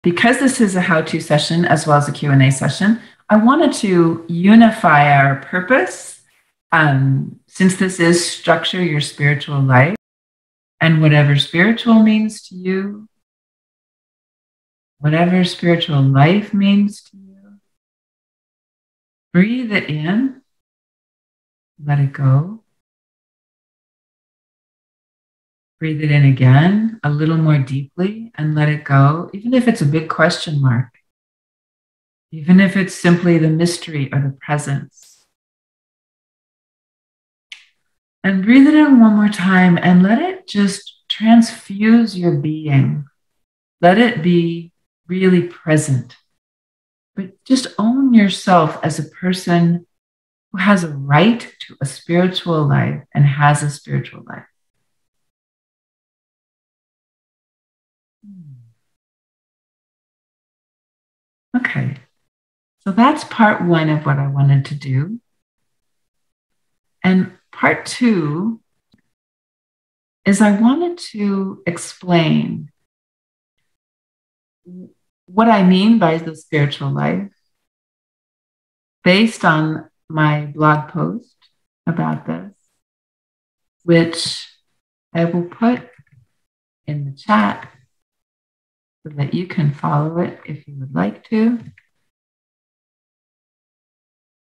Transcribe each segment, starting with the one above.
because this is a how-to session as well as a Q&A session, I wanted to unify our purpose. Since this is structure your spiritual life, and whatever spiritual means to you, whatever spiritual life means to you, breathe it in, let it go. Breathe it in again, a little more deeply, and let it go, even if it's a big question mark, even if it's simply the mystery or the presence. And breathe it in one more time and let it just transfuse your being. Let it be really present. But just own yourself as a person who has a right to a spiritual life and has a spiritual life. Okay, so that's part one of what I wanted to do. And part two is I wanted to explain what I mean by the spiritual life based on my blog post about this, which I will put in the chat so that you can follow it if you would like to.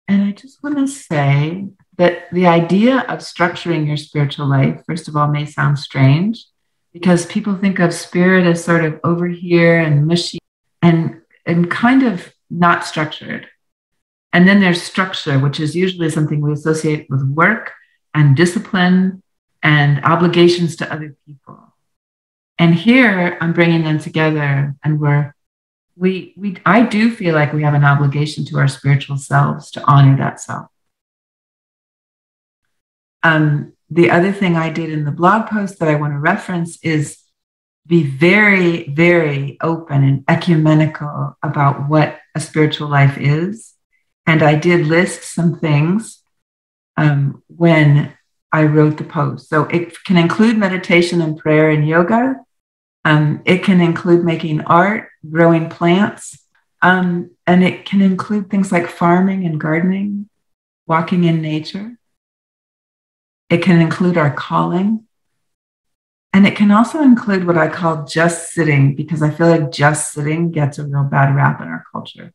And I just want to say that the idea of structuring your spiritual life, first of all, may sound strange because people think of spirit as sort of over here and mushy and kind of not structured. And then there's structure, which is usually something we associate with work and discipline and obligations to other people. And here I'm bringing them together, and I do feel like we have an obligation to our spiritual selves to honor that self. The other thing I did in the blog post that I want to reference is be very, very open and ecumenical about what a spiritual life is. And I did list some things when I wrote the post. So it can include meditation and prayer and yoga. It can include making art, growing plants, and it can include things like farming and gardening, walking in nature. It can include our calling. And it can also include what I call just sitting, because I feel like just sitting gets a real bad rap in our culture.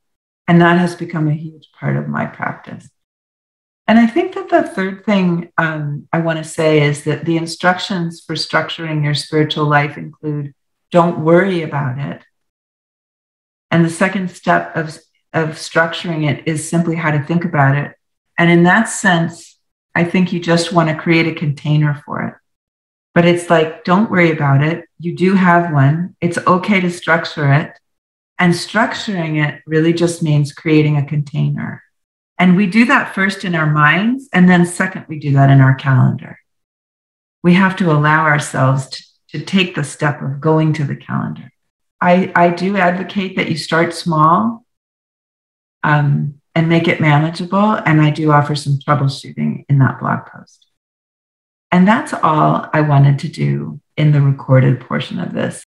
And that has become a huge part of my practice. And I think that the third thing I want to say is that the instructions for structuring your spiritual life include don't worry about it. And the second step of structuring it is simply how to think about it. And in that sense, I think you just want to create a container for it. But it's like, don't worry about it. You do have one. It's okay to structure it. And structuring it really just means creating a container. And we do that first in our minds. And then second, we do that in our calendar. We have to allow ourselves to take the step of going to the calendar. I do advocate that you start small and make it manageable. And I do offer some troubleshooting in that blog post. And that's all I wanted to do in the recorded portion of this.